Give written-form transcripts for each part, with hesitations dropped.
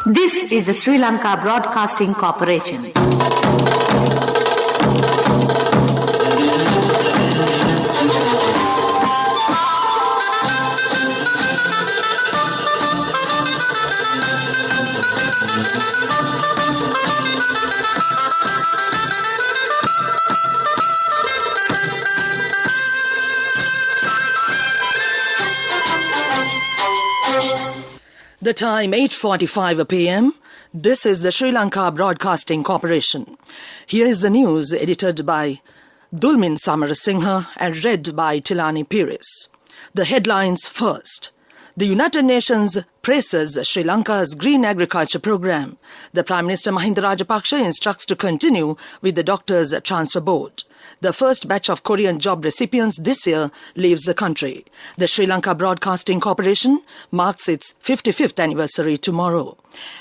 This is the Sri Lanka Broadcasting Corporation. The time 8:45 p.m. This is the Sri Lanka Broadcasting Corporation. Here is the news edited by Dulmin Samarasinghe and read by Tilani Pires. The headlines first. The United Nations praises Sri Lanka's green agriculture program. The Prime Minister Mahinda Rajapaksa instructs to continue with the Doctors' Transfer Board. The first batch of Korean job recipients this year leaves the country. The Sri Lanka Broadcasting Corporation marks its 55th anniversary tomorrow.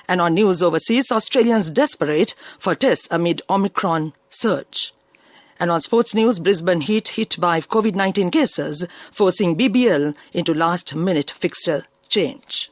And on news overseas, Australians desperate for tests amid Omicron surge. And on sports news, Brisbane Heat hit by COVID-19 cases, forcing BBL into last-minute fixture change.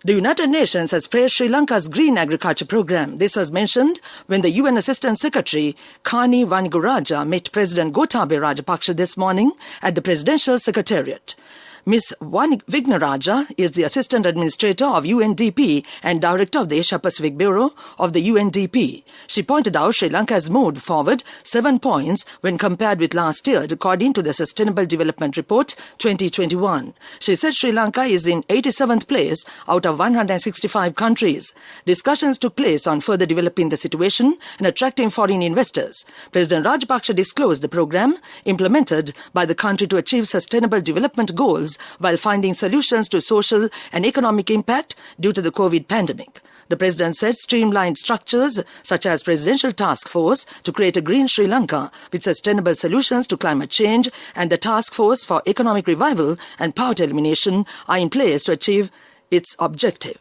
The United Nations has praised Sri Lanka's green agriculture program. This was mentioned when the UN Assistant Secretary Kani Vaniguraja met President Gotabaya Rajapaksa this morning at the Presidential Secretariat. Ms. Vignaraja is the Assistant Administrator of UNDP and Director of the Asia-Pacific Bureau of the UNDP. She pointed out Sri Lanka has moved forward 7 points when compared with last year, according to the Sustainable Development Report 2021. She said Sri Lanka is in 87th place out of 165 countries. Discussions took place on further developing the situation and attracting foreign investors. President Rajapaksa disclosed the program implemented by the country to achieve sustainable development goals while finding solutions to social and economic impact due to the COVID pandemic. The President said streamlined structures such as Presidential Task Force to create a green Sri Lanka with sustainable solutions to climate change and the Task Force for Economic Revival and Poverty Elimination are in place to achieve its objective.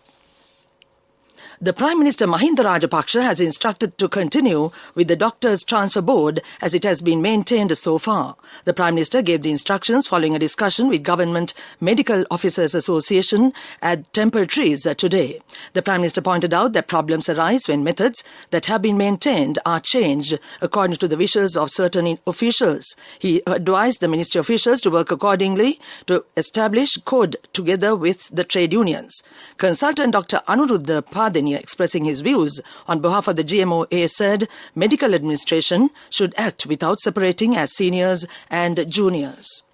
The Prime Minister Mahinda Rajapaksa has instructed to continue with the Doctors' Transfer Board as it has been maintained so far. The Prime Minister gave the instructions following a discussion with Government Medical Officers Association at Temple Trees today. The Prime Minister pointed out that problems arise when methods that have been maintained are changed according to the wishes of certain officials. He advised the ministry officials to work accordingly to establish code together with the trade unions. Consultant Dr. Anuruddha Padeni expressing his views on behalf of the GMOA said medical administration should act without separating as seniors and juniors.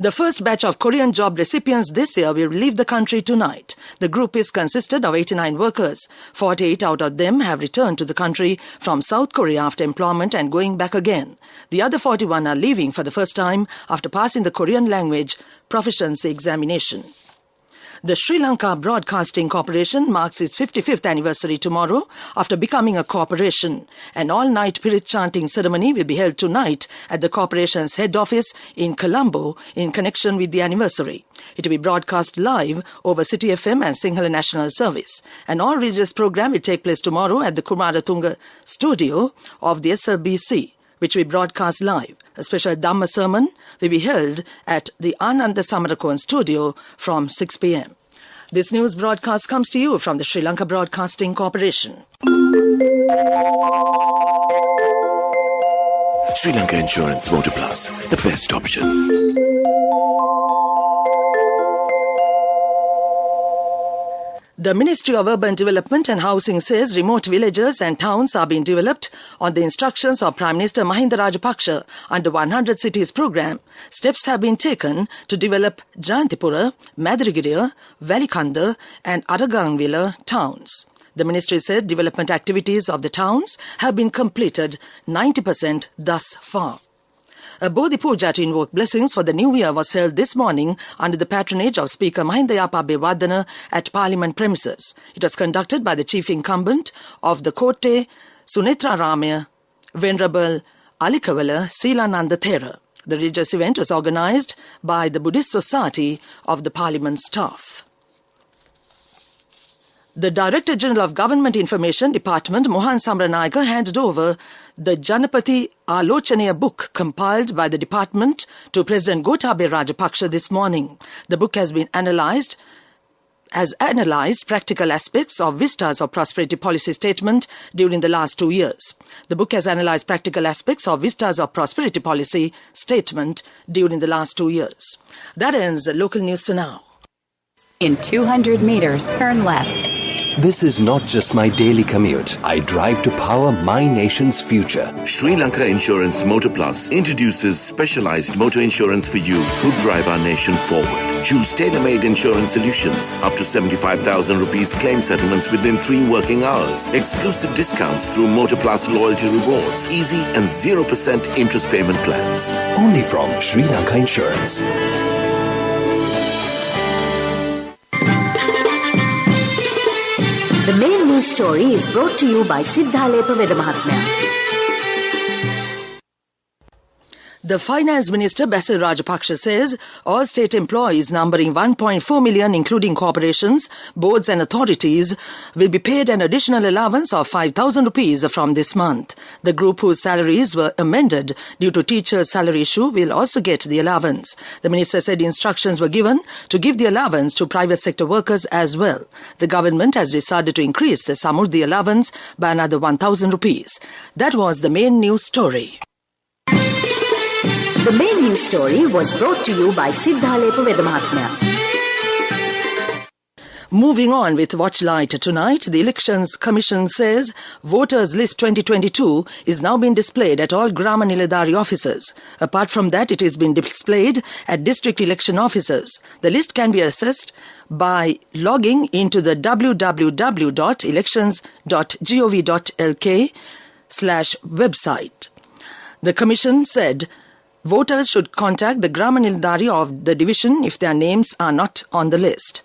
The first batch of Korean job recipients this year will leave the country tonight. The group is consisted of 89 workers. 48 out of them have returned to the country from South Korea after employment and going back again. The other 41 are leaving for the first time after passing the Korean language proficiency examination. The Sri Lanka Broadcasting Corporation marks its 55th anniversary tomorrow after becoming a corporation. An all-night Pirit chanting ceremony will be held tonight at the corporation's head office in Colombo in connection with the anniversary. It will be broadcast live over City FM and Sinhala National Service. An all-religious program will take place tomorrow at the Kumaratunga studio of the SLBC, which will be broadcast live. A special Dhamma sermon will be held at the Ananda Samarakon studio from 6 p.m. This news broadcast comes to you from the Sri Lanka Broadcasting Corporation. Sri Lanka Insurance Motor Plus, the best option. The Ministry of Urban Development and Housing says remote villages and towns are being developed on the instructions of Prime Minister Mahinda Rajapaksa under 100 Cities program. Steps have been taken to develop Jayantipura, Madirigiriya, Valikanda and Aragangvilla towns. The ministry said development activities of the towns have been completed 90% thus far. A Bodhi Puja to invoke blessings for the new year was held this morning under the patronage of Speaker Mahinda Yapabewardena at Parliament premises. It was conducted by the chief incumbent of the Kotte Sunetra Ramaya, Venerable Alikavala Silananda Thera. The religious event was organised by the Buddhist Society of the Parliament staff. The Director General of Government Information Department, Mohan Samranayaka, handed over the Janapati Alochaneya book compiled by the department to President Gotabaya Rajapaksa this morning. The book has been analysed has analysed practical aspects of Vistas of Prosperity policy statement during the last 2 years. The book has analysed practical aspects of Vistas of Prosperity policy statement during the last 2 years. That ends local news for now. In 200 meters, turn left. This is not just my daily commute. I drive to power my nation's future. Sri Lanka Insurance Motor Plus introduces specialized motor insurance for you who drive our nation forward. Choose tailor-made insurance solutions, up to 75,000 rupees claim settlements within 3 working hours. Exclusive discounts through Motor Plus loyalty rewards, easy and 0% interest payment plans. Only from Sri Lanka Insurance. The main news story is brought to you by Siddhalepa Vedamahatmya. The Finance Minister Basil Rajapaksa says all state employees numbering 1.4 million, including corporations, boards and authorities, will be paid an additional allowance of 5,000 rupees from this month. The group whose salaries were amended due to teachers' salary issue will also get the allowance. The minister said instructions were given to give the allowance to private sector workers as well. The government has decided to increase the Samurdhi allowance by another 1,000 rupees. That was the main news story. The main news story was brought to you by Siddhalepa Vedamahatmya. Moving on with Watchlight tonight, the Elections Commission says Voters List 2022 is now being displayed at all Grama Niladhari offices. Apart from that, it is being displayed at district election offices. The list can be accessed by logging into the www.elections.gov.lk/website. The Commission said voters should contact the Grama Niladhari of the division if their names are not on the list.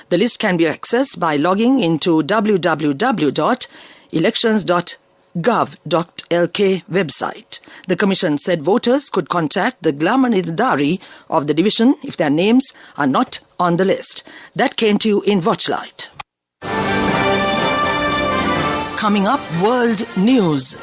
The list can be accessed by logging into www.elections.gov.lk website. The Commission said voters could contact the Grama Niladhari of the division if their names are not on the list. That came to you in Watchlight. Coming up, World News.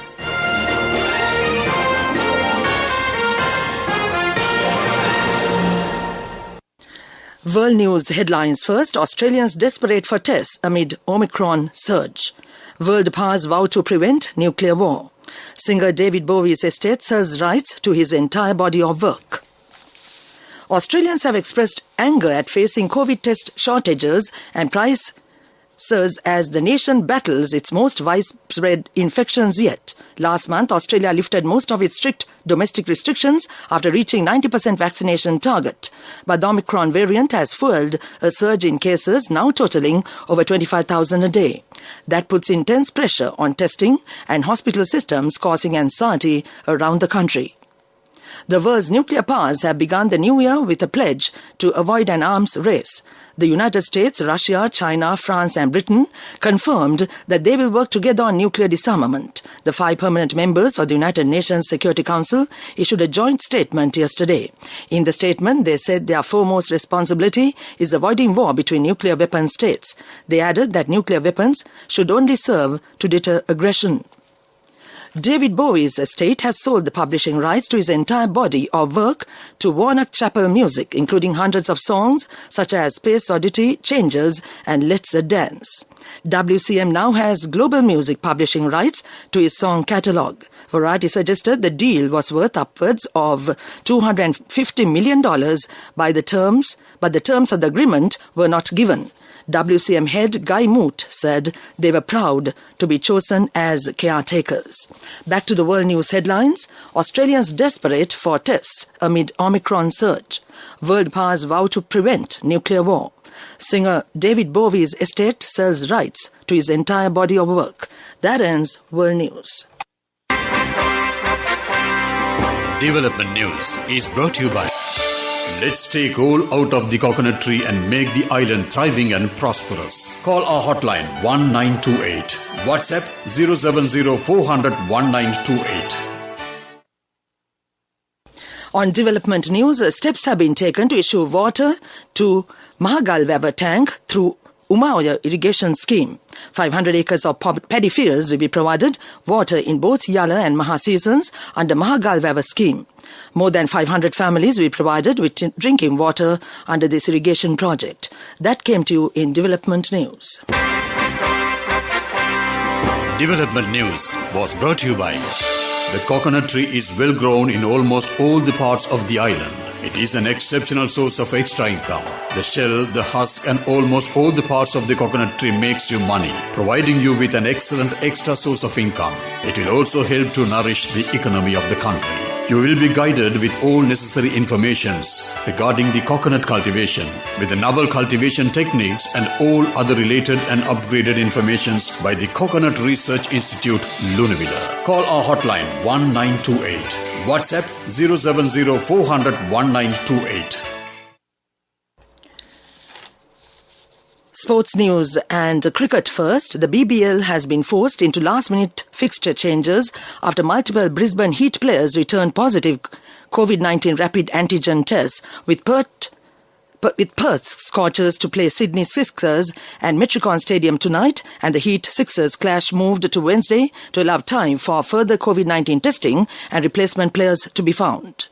World News headlines first. Australians desperate for tests amid Omicron surge. World powers vow to prevent nuclear war. Singer David Bowie's estate sells rights to his entire body of work. Australians have expressed anger at facing COVID test shortages and prices as the nation battles its most widespread infections yet. Last month, Australia lifted most of its strict domestic restrictions after reaching 90% vaccination target. But the Omicron variant has fueled a surge in cases, now totaling over 25,000 a day. That puts intense pressure on testing and hospital systems, causing anxiety around the country. The world's nuclear powers have begun the new year with a pledge to avoid an arms race. The United States, Russia, China, France and Britain confirmed that they will work together on nuclear disarmament. The 5 permanent members of the United Nations Security Council issued a joint statement yesterday. In the statement, they said their foremost responsibility is avoiding war between nuclear weapon states. They added that nuclear weapons should only serve to deter aggression. David Bowie's estate has sold the publishing rights to his entire body of work to Warnock Chapel Music, including hundreds of songs such as Space Oddity, Changes and Let's Dance. WCM now has global music publishing rights to his song catalogue. Variety suggested the deal was worth upwards of $250 million but the terms of the agreement were not given. WCM head Guy Moot said they were proud to be chosen as caretakers. Back to the world news headlines. Australians desperate for tests amid Omicron surge. World powers vow to prevent nuclear war. Singer David Bowie's estate sells rights to his entire body of work. That ends world news. Development News is brought to you by Let's take coal out of the coconut tree and make the island thriving and prosperous. Call our hotline 1928. WhatsApp 070 400 1928. On development news, steps have been taken to issue water to Mahagalweva tank through Umaoya irrigation scheme. 500 acres of paddy fields will be provided water in both Yala and Maha seasons under Mahagalvava scheme. More than 500 families will be provided with drinking water under this irrigation project. That came to you in Development News. Development News was brought to you by the coconut tree is well grown in almost all the parts of the island. It is an exceptional source of extra income. The shell, the husk and almost all the parts of the coconut tree makes you money, providing you with an excellent extra source of income. It will also help to nourish the economy of the country. You will be guided with all necessary informations regarding the coconut cultivation, with the novel cultivation techniques and all other related and upgraded informations by the Coconut Research Institute, Lunavilla. Call our hotline 1928. WhatsApp 070 400 1928. Sports news and cricket first. The BBL has been forced into last-minute fixture changes after multiple Brisbane Heat players returned positive COVID-19 rapid antigen tests, with Perth's Scorchers to play Sydney Sixers and Metricon Stadium tonight, and the Heat Sixers clash moved to Wednesday to allow time for further COVID-19 testing and replacement players to be found.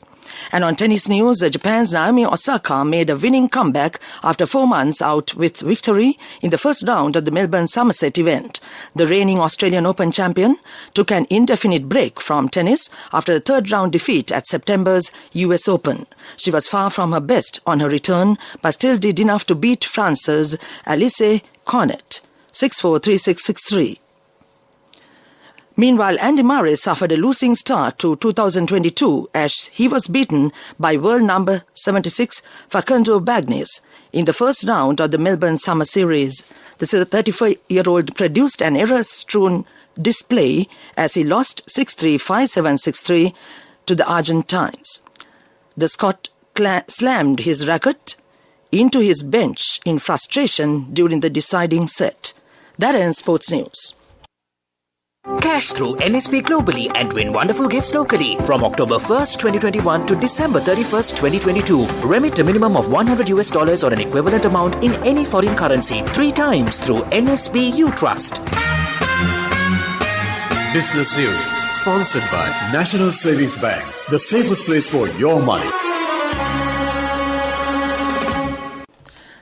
And on tennis news, Japan's Naomi Osaka made a winning comeback after 4 months out with victory in the first round of the Melbourne Somerset event. The reigning Australian Open champion took an indefinite break from tennis after a third-round defeat at September's US Open. She was far from her best on her return, but still did enough to beat France's Alice Cornet 6-4, 3-6, 6-3. Meanwhile, Andy Murray suffered a losing start to 2022 as he was beaten by world number 76 Facundo Bagnis in the first round of the Melbourne Summer Series. The 34-year-old produced an error-strewn display as he lost 6-3, 5-7, 6-3 to the Argentines. The Scot slammed his racket into his bench in frustration during the deciding set. That ends sports news. Cash through NSP globally and win wonderful gifts locally. From October 1st, 2021 to December 31st, 2022. Remit a minimum of $100 or an equivalent amount in any foreign currency 3 times through NSP U Trust. Business News, sponsored by National Savings Bank, the safest place for your money.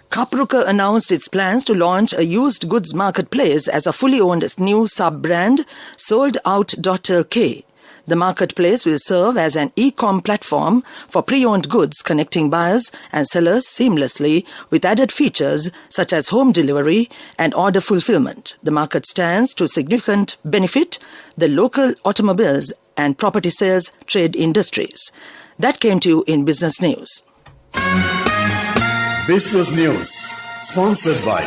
Kapruka announced its plans to launch a used goods marketplace as a fully owned new sub-brand, SoldOut.lk. The marketplace will serve as an e-com platform for pre-owned goods, connecting buyers and sellers seamlessly with added features such as home delivery and order fulfillment. The market stands to significant benefit the local automobiles and property sales trade industries. That came to you in Business News. Business News, sponsored by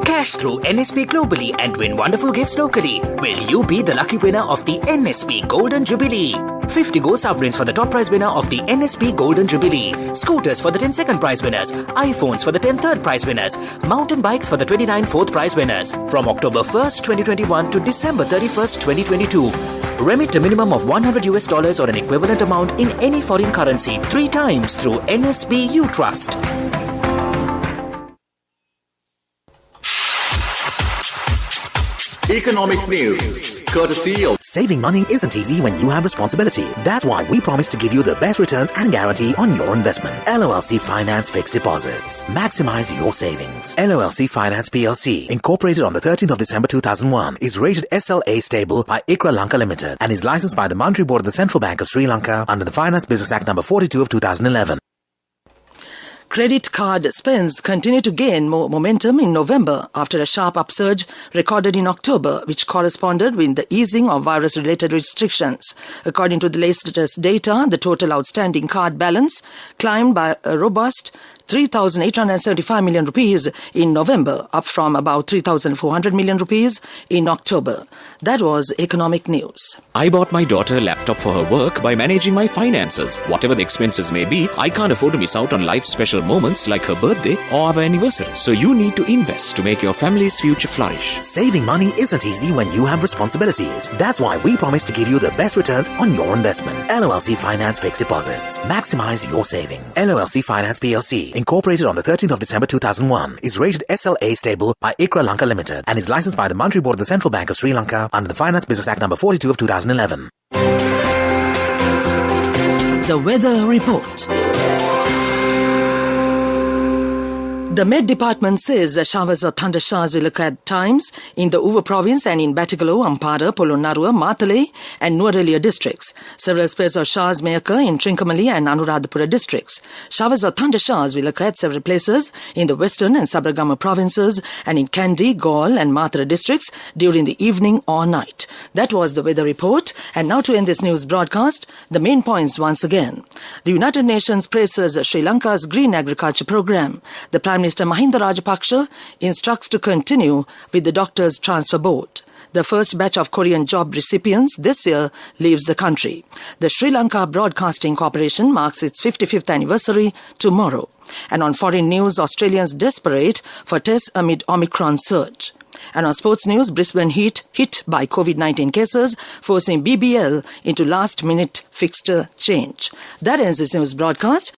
Cash through NSP globally and win wonderful gifts locally. Will you be the lucky winner of the NSP Golden Jubilee? 50 gold sovereigns for the top prize winner of the NSP Golden Jubilee. Scooters for the 10 second prize winners. iPhones for the 10 third prize winners. Mountain bikes for the 29 fourth prize winners. From October 1st, 2021 to December 31st, 2022. Remit a minimum of $100 or an equivalent amount in any foreign currency 3 times through NSP U Trust. Economic news, courtesy of Saving money isn't easy when you have responsibility. That's why we promise to give you the best returns and guarantee on your investment. LOLC Finance Fixed Deposits. Maximize your savings. LOLC Finance PLC, incorporated on the 13th of December 2001, is rated SLA stable by ICRA Lanka Limited and is licensed by the Monetary Board of the Central Bank of Sri Lanka under the Finance Business Act number 42 of 2011. Credit card spends continue to gain more momentum in November after a sharp upsurge recorded in October, which corresponded with the easing of virus-related restrictions. According to the latest data, the total outstanding card balance climbed by a robust 3,875 million rupees in November, up from about 3,400 million rupees in October. That was economic news. I bought my daughter a laptop for her work by managing my finances. Whatever the expenses may be, I can't afford to miss out on life's special moments like her birthday or our anniversary. So you need to invest to make your family's future flourish. Saving money isn't easy when you have responsibilities. That's why we promise to give you the best returns on your investment. LOLC Finance Fixed Deposits. Maximize your savings. LOLC Finance PLC, incorporated on the 13th of December 2001, is rated SLA stable by ICRA Lanka Limited and is licensed by the Monetary Board of the Central Bank of Sri Lanka under the Finance Business Act number 42 of 2011. The Weather Report. The Met Department says that showers or thunder showers will occur at times in the Uva province and in Battigalow, Ampara, Polonnaruwa, Matale and Nuwara districts. Several spells of showers may occur in Trincomalee and Anuradhapura districts. Showers or thunder showers will occur at several places in the Western and Sabargama provinces and in Kandy, Gaul and Mathura districts during the evening or night. That was the weather report. And now to end this news broadcast, the main points once again. The United Nations praises Sri Lanka's green agriculture program. The Prime Minister Mahinda Rajapaksa instructs to continue with the Doctors Transfer Board. The first batch of Korean job recipients this year leaves the country. The Sri Lanka Broadcasting Corporation marks its 55th anniversary tomorrow. And on foreign news, Australians desperate for tests amid Omicron surge. And on sports news, Brisbane Heat hit by COVID-19 cases, forcing BBL into last-minute fixture change. That ends this news broadcast.